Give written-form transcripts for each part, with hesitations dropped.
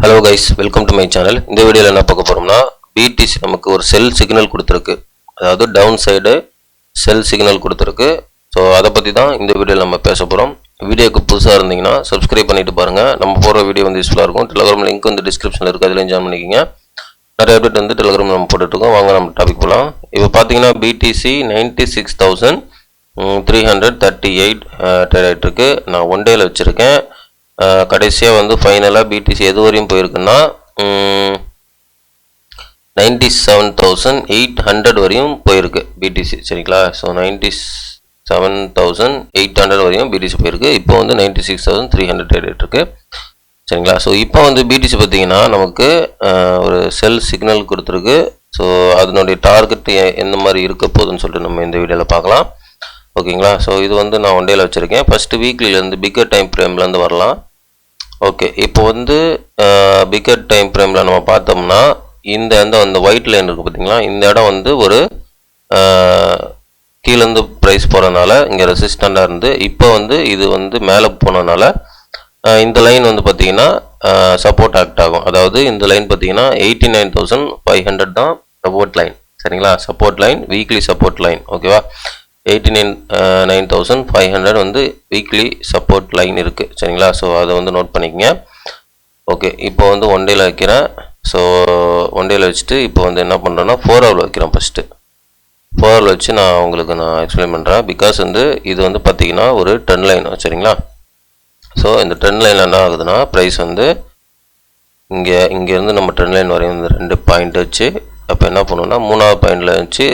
Hello guys, welcome to my channel. இந்த வீடியோல என்ன பார்க்க போறோம்னா BTC நமக்கு ஒரு செல் சிக்னல் கொடுத்திருக்கு. அதாவது டவுன் சைடு செல் சிக்னல் கொடுத்திருக்கு. சோ அத பத்தி தான் இந்த வீடியோல நம்ம பேச போறோம். வீடியோக்கு புதுசா இருந்தீங்கன்னா Subscribe பண்ணிட்டு பாருங்க. நம்ம போற வீடியோ வந்து யூஸ்ஃபுல்லா இருக்கும். Telegram லிங்க் வந்து டிஸ்கிரிப்ஷன்ல இருக்கு. அதுல ஜாயின் பண்ணிக்கங்க. நிறைய அப்டேட் வந்து Telegram நம்ம போட்டுட்டு இருக்கோம். வாங்க நம்ம டாபிக் போலாம். இப்போ பாத்தீங்கன்னா BTC 96338 ட்ரேட் ஆயிட்டு இருக்கு. நான் ஒன் டேல வச்சிருக்கேன். கடைசியா வந்து ஃபைனலா BTC எது வரையும் போயிருக்குன்னா 97800 வரையும் போயிருக்கு BTC. சரிங்களா? ஸோ 97800 வரையும் BTC போயிருக்கு. இப்போ வந்து 96300 ட்ரேட் இருக்கு. சரிங்களா? ஸோ இப்போ வந்து BTC பார்த்தீங்கன்னா நமக்கு ஒரு செல் சிக்னல் கொடுத்துருக்கு. ஸோ அதனுடைய டார்கெட் எந்த மாதிரி இருக்க போகுதுன்னு சொல்லிட்டு நம்ம இந்த வீடியோவில் பார்க்கலாம். ஓகேங்களா? ஸோ இது வந்து நான் ஒன் டேல வச்சுருக்கேன். ஃபஸ்ட்டு வீக்லிலேருந்து பிக்கர் டைம் ஃப்ரேம்லேருந்து வரலாம். ஓகே, இப்போ வந்து பிக்கர் டைம் ஃப்ரேமில் நம்ம பார்த்தோம்னா இந்த ஒயிட் லைன் இருக்குது பார்த்தீங்களா, இந்த இடம் வந்து ஒரு கீழேருந்து ப்ரைஸ் போகிறதுனால இங்கே ரெசிஸ்டண்டாக இருந்து இப்போ வந்து இது வந்து மேலே போனதுனால இந்த லைன் வந்து பார்த்தீங்கன்னா சப்போர்ட் ஆக்ட் ஆகும். அதாவது இந்த லைன் பார்த்தீங்கன்னா 89,500 தான் சப்போர்ட் லைன். சரிங்களா? Support line, weekly support line. ஓகேவா? 89,500 வந்து வீக்லி சப்போர்ட் லைன் இருக்குது. சரிங்களா? ஸோ அதை வந்து நோட் பண்ணிக்கங்க. ஓகே, இப்போ வந்து ஒன் டேல வைக்கிறேன். ஸோ ஒன் டேல வச்சுட்டு இப்போ வந்து என்ன பண்ணுறேன்னா 4 ஹவர் வைக்கிறேன். ஃபஸ்ட்டு 4 ஹவர் வச்சு நான் உங்களுக்கு எக்ஸ்பிளைன் பண்ணுறேன். பிகாஸ் வந்து இது வந்து பார்த்தீங்கன்னா ஒரு ட்ரெண்ட் லைன். சரிங்களா? ஸோ இந்த ட்ரெண்ட் லைனில் என்ன ஆகுதுன்னா ப்ரைஸ் வந்து இங்கேருந்து நம்ம ட்ரெண்ட் லைன் வரையும் வந்து 2 பாயிண்ட் வச்சு அப்போ என்ன பண்ணணும்னா 3வது பாயிண்டில் வச்சு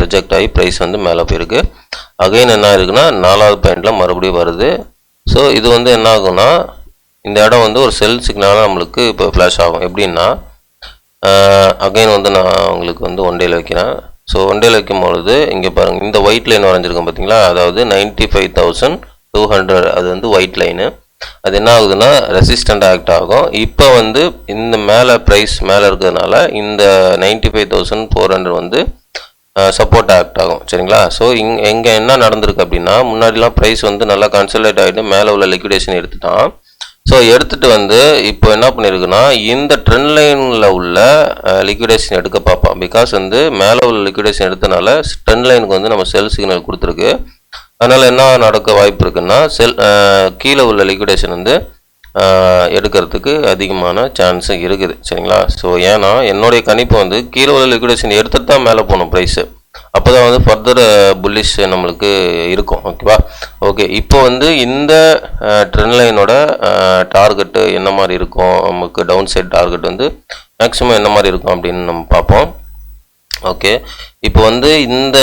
ரிஜெக்ட் ஆகி ப்ரைஸ் வந்து மேலே போயிருக்கு. அகைன் என்ன இருக்குன்னா 4வது பாயிண்டில் மறுபடியும் வருது. ஸோ இது வந்து என்ன ஆகும்னா இந்த இடம் வந்து ஒரு செல் சிக்னலாக நம்மளுக்கு இப்போ ஃப்ளாஷ் ஆகும். எப்படின்னா அகைன் வந்து நான் உங்களுக்கு வந்து ஒன் டேல வைக்கிறேன். ஸோ ஒன் டேல வைக்கும் பொழுது இங்கே பாருங்கள், இந்த ஒயிட் லைன் வரைஞ்சிருக்கேன் பார்த்தீங்களா, அதாவது 95,200 அது வந்து ஒயிட் லைனு. அது என்ன ஆகுதுன்னா ரெசிஸ்டண்ட் ஆக்ட் ஆகும். இப்போ வந்து இந்த மேலே ப்ரைஸ் மேலே இருக்கிறதுனால இந்த 95,400 வந்து சப்போர்ட் ஆக்ட் ஆகும். சரிங்களா? ஸோ எங்கே என்ன நடந்திருக்கு அப்படின்னா முன்னாடிலாம் ப்ரைஸ் வந்து நல்லா கன்சல்டேட் ஆகிட்டு மேலே உள்ள லிக்விடேஷன் எடுத்துட்டான். ஸோ எடுத்துகிட்டு வந்து இப்போ என்ன பண்ணியிருக்குன்னா இந்த ட்ரெண்ட் லைனில் உள்ள லிக்விடேஷன் எடுக்க பார்ப்பான். பிகாஸ் வந்து மேலே உள்ள லிக்விடேஷன் எடுத்தனால ட்ரெண்ட் லைனுக்கு வந்து நம்ம செல் சிக்னல் கொடுத்துருக்கு. அதனால் என்ன நடக்க வாய்ப்பு இருக்குன்னா கீழே உள்ள லிக்விடேஷன் வந்து எடுக்கிறதுக்கு அதிகமான சான்ஸ் இருக்குது. சரிங்களா? ஸோ ஏன்னா என்னுடைய கணிப்பு வந்து கீழே உள்ள லிக்விடேஷன் எடுத்துகிட்டு தான் மேலே போகணும் ப்ரைஸு. அப்போ தான் வந்து ஃபர்தர் புல்லிஷ் நம்மளுக்கு இருக்கும். ஓகேவா? ஓகே, இப்போ வந்து இந்த ட்ரெண்ட் லைனோட டார்கெட்டு என்ன மாதிரி இருக்கும், நமக்கு டவுன் சைட் டார்கெட் வந்து மேக்ஸிமம் என்ன மாதிரி இருக்கும் அப்படின்னு நம்ம பார்ப்போம். ஓகே, இப்போ வந்து இந்த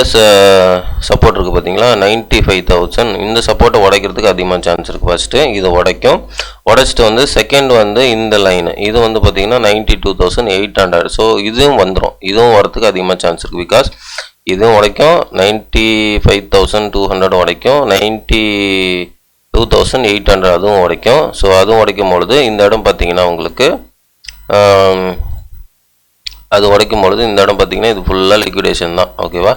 சப்போர்ட் இருக்குது பார்த்தீங்களா 95,000, இந்த சப்போர்ட்டை உடைக்கிறதுக்கு அதிகமாக சான்ஸ் இருக்குது. ஃபஸ்ட்டு இதை உடைச்சிட்டு வந்து செகண்ட் வந்து இந்த லைனு இது வந்து பார்த்தீங்கன்னா 92,800. ஸோ இதுவும் வந்துடும், இதுவும் வரத்துக்கு அதிகமாக சான்ஸ் இருக்குது. பிகாஸ் இதுவும் உடைக்கும், 95,200 உடைக்கும், 92,800 அதுவும் உடைக்கும். ஸோ அதுவும் உடைக்கும் பொழுது இந்த இடம் பார்த்தீங்கன்னா உங்களுக்கு அது உடைக்கும் பொழுது இந்த இடம் பார்த்தீங்கன்னா இது ஃபுல்லாக லிக்விடேஷன் தான். ஓகேவா?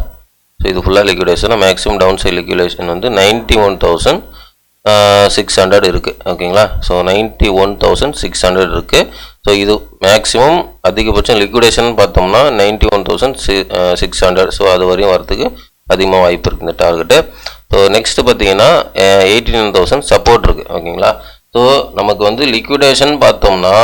ஸோ இது ஃபுல்லாக liquidation. Maximum downside liquidation வந்து 91,600 இருக்குது. ஓகேங்களா? ஸோ 91,600 இருக்குது. ஸோ இது மேக்ஸிமம் அதிகபட்சம் லிக்விடேஷன் பார்த்தோம்னா 91,600. ஸோ அது வரையும் வரத்துக்கு அதிகமாக வாய்ப்பு இருக்குது இந்த டார்கெட்டு. ஸோ நெக்ஸ்ட்டு பார்த்தீங்கன்னா 89,000 சப்போர்ட் இருக்குது. ஓகேங்களா? ஸோ நமக்கு வந்து லிக்விடேஷன் பார்த்தோம்னா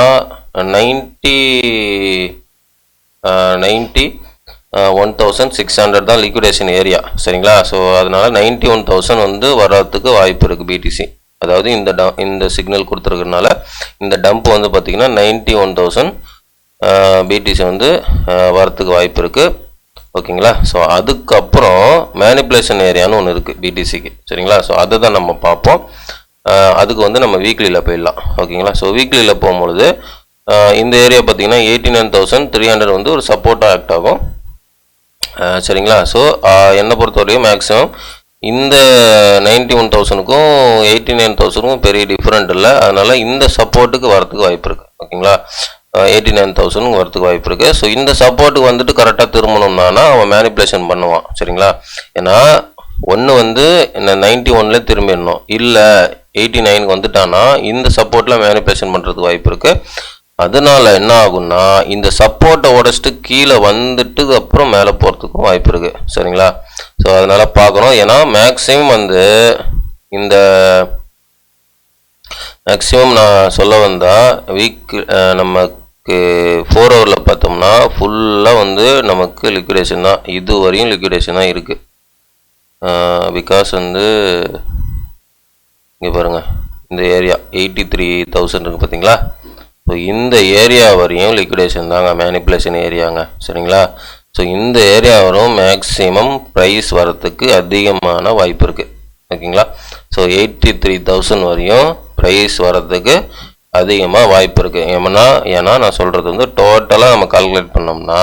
91,600 தான் லிக்விடேஷன் ஏரியா. சரிங்களா? ஸோ அதனால 91,000 வந்து வர்றதுக்கு வாய்ப்பு இருக்குது BTC. அதாவது இந்த சிக்னல் கொடுத்துருக்கறனால இந்த டம்ப் வந்து பார்த்தீங்கன்னா 91,000 BTC வந்து வரத்துக்கு வாய்ப்பு இருக்குது. ஓகேங்களா? ஸோ அதுக்கப்புறம் மேனிப்புலேஷன் ஏரியான்னு ஒன்று இருக்குது BTCக்கு. சரிங்களா? ஸோ அதை தான் நம்ம பார்ப்போம். அதுக்கு வந்து நம்ம வீக்லியில் போயிடலாம். ஓகேங்களா? ஸோ வீக்லியில் போகும்பொழுது இந்த ஏரியா பார்த்தீங்கன்னா 89,300 வந்து ஒரு சப்போர்ட்டாக ஆக்ட் ஆகும். சரிங்களா? ஸோ என்னை பொறுத்தவரையும் மேக்ஸிமம் இந்த 91,000க்கும் 89,000க்கும் பெரிய டிஃப்ரெண்ட் இல்லை. அதனால் இந்த சப்போர்ட்டுக்கு வரத்துக்கு வாய்ப்பு இருக்குது. ஓகேங்களா? 89,000 வரத்துக்கு வாய்ப்பு இருக்குது. ஸோ இந்த சப்போர்ட்டுக்கு வந்துட்டு கரெக்டாக திரும்பணும்னா அவன் மேனிப்புலேஷன் பண்ணுவான். சரிங்களா? ஏன்னா ஒன்று வந்து 91ல திரும்பிடணும், இல்லை 89க்கு வந்துட்டான்னா இந்த சப்போர்ட்டில் மேனிப்புலேஷன் பண்ணுறதுக்கு வாய்ப்பு இருக்குது. அதனால என்ன ஆகும்னா இந்த சப்போர்ட்டை உடைச்சிட்டு கீழே வந்துட்டு அப்புறம் மேலே போகிறதுக்கும் வாய்ப்பு இருக்கு. சரிங்களா? ஸோ அதனால பார்க்கணும். ஏன்னா மேக்ஸிமம் வந்து இந்த மேக்ஸிமம் நான் சொல்ல வந்தா வீக் நமக்கு 4 ஹவரில் பார்த்தோம்னா ஃபுல்லாக வந்து நமக்கு லிக்விடேஷன் தான். இது வரையும் லிக்விடேஷன் தான் இருக்குது. பிகாஸ் வந்து இங்கே பாருங்கள், இந்த ஏரியா 83,000 இருக்குது பார்த்தீங்களா? ஸோ இந்த ஏரியா வரையும் லிக்விடேஷன் தாங்க, மேனிப்புலேஷன் ஏரியாங்க. சரிங்களா? ஸோ இந்த ஏரியா வரும் மேக்ஸிமம் ப்ரைஸ் வரத்துக்கு அதிகமான வாய்ப்பு இருக்குது. ஓகேங்களா? ஸோ 83,000 வரையும் ப்ரைஸ் வரதுக்கு அதிகமாக வாய்ப்பு இருக்குது. ஏன்னா நான் சொல்கிறது வந்து டோட்டலாக நம்ம கால்குலேட் பண்ணோம்னா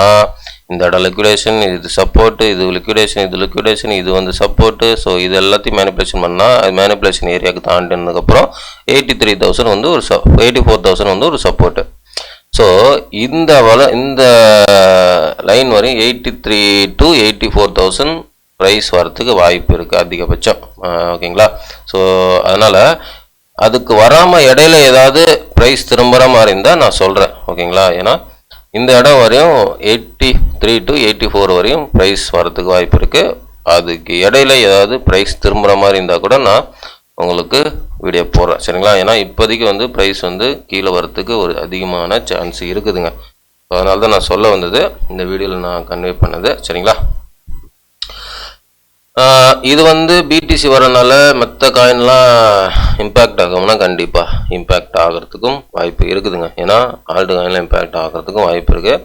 இந்த இடம் லிக்விடேஷன், இது சப்போர்ட்டு, இது லிக்விடேஷன், இது லிக்விடேஷன், இது வந்து சப்போர்ட்டு. ஸோ இது எல்லாத்தையும் மேனிப்புலேஷன் பண்ணால் அது மேனிப்புலேஷன் ஏரியாவுக்கு தாண்டினதுக்கப்புறம் 83,000 வந்து ஒரு 84,000 வந்து ஒரு சப்போர்ட்டு. ஸோ இந்த லைன் வரையும் 83 to 84,000 ப்ரைஸ் வரத்துக்கு வாய்ப்பு இருக்குது அதிகபட்சம். ஓகேங்களா? ஸோ அதனால் அதுக்கு வராமல் இடையில ஏதாவது ப்ரைஸ் திரும்புகிற மாதிரி இருந்தால் நான் சொல்கிறேன். ஓகேங்களா? ஏன்னா இந்த இடம் வரையும் 83 to 84 வரையும் ப்ரைஸ் வரத்துக்கு வாய்ப்பு இருக்குது. அதுக்கு இடையில ஏதாவது ப்ரைஸ் திரும்புகிற மாதிரி இருந்தால் கூட நான் உங்களுக்கு வீடியோ போடுறேன். சரிங்களா? ஏன்னா இப்போதைக்கு வந்து ப்ரைஸ் வந்து கீழே வரத்துக்கு ஒரு அதிகமான சான்ஸ் இருக்குதுங்க. அதனால தான் நான் சொல்ல வந்தது, இந்த வீடியோவில் நான் கன்வே பண்ணது. சரிங்களா? இது வந்து பிடிசி வரனால மற்ற காயின்லாம் இம்பேக்ட் ஆகும்னா கண்டிப்பாக இம்பேக்ட் ஆகிறதுக்கும் வாய்ப்பு இருக்குதுங்க. ஏன்னா ஆல்ட் காயினில் இம்பேக்ட் ஆகிறதுக்கும் வாய்ப்பு இருக்குது,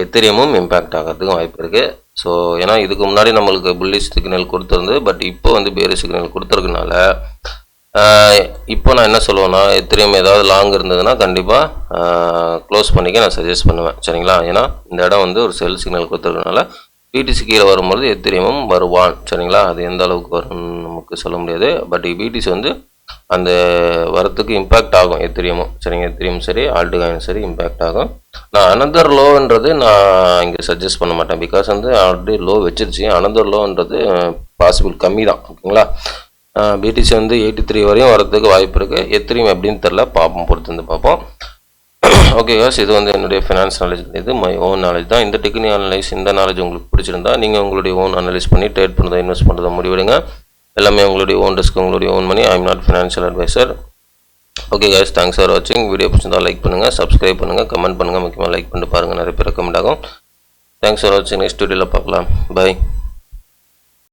எத்திரியமும் இம்பேக்ட் ஆகிறதுக்கும் வாய்ப்பு இருக்குது. ஸோ ஏன்னா இதுக்கு முன்னாடி நம்மளுக்கு புல்லிஷ் சிக்னல் கொடுத்துருந்து, பட் இப்போ வந்து பேரி சிக்னல் கொடுத்துருக்கனால இப்போ நான் என்ன சொல்லுவேன்னா எத்திரியம் ஏதாவது லாங் இருந்ததுன்னா கண்டிப்பாக க்ளோஸ் பண்ணிக்க நான் சஜஸ்ட் பண்ணுவேன். சரிங்களா? ஏன்னா இந்த இடம் வந்து ஒரு செல் சிக்னல் கொடுத்துருக்கனால பிடிசி கீழே வரும்போது எத்திரியமும் வருவான். சரிங்களா? அது எந்த அளவுக்கு வரும்னு நமக்கு சொல்ல முடியாது, பட் பிடிசி வந்து அந்த வரத்துக்கு இம்பேக்ட் ஆகும் எத்திரியமும். சரிங்க? எத்திரியம் சரி, ஆல்ட் காயின் சரி இம்பேக்ட் ஆகும். நான் அனதர் லோன்றது நான் இங்கே சஜஸ்ட் பண்ண மாட்டேன். பிகாஸ் வந்து ஆல்ரெடி லோ வச்சிருச்சு. அனதர் லோன்றது பாசிபிள் கம்மி தான். ஓகேங்களா? பிடிசி வந்து 83 வரையும் வரதுக்கு வாய்ப்பு இருக்குது. எத்திரியம் எப்படின்னு தெரில, பார்ப்போம், பொறுத்து வந்து பார்ப்போம். ஓகே காஸ், இது வந்து என்னுடைய ஃபினான்ஸ் நாலேஜ், இது மை ஓன் நாலேஜ் தான். இந்த டெக்னிக் அனலைஸ், இந்த நாலேஜ் உங்களுக்கு பிடிச்சிருந்தா நீங்கள் உங்களுடைய ஓன் அனலைஸ் பண்ணி ட்ரேட் பண்ணுறதை இன்வெஸ்ட் பண்ணுறதை முடிவெடுங்க. எல்லாமே உங்களுடைய ஓன் ரிஸ்க், உங்களுடைய own money. I am not financial adviser. Okay guys, thanks for வாட்சிங். வீடியோ பிடிச்சிருந்தா லைக் பண்ணுங்கள், சப்ஸ்கிரைப் பண்ணுங்கள், கமெண்ட் பண்ணுங்கள். முக்கியமாக லைக் பண்ணிட்டு பாருங்கள், நிறைய பேர் ரெக்கமெண்ட் ஆகும். தேங்க்ஸ் ஃபார் வாட்சிங். நெக்ஸ்ட் வீடியோவில் பார்க்கலாம். பை.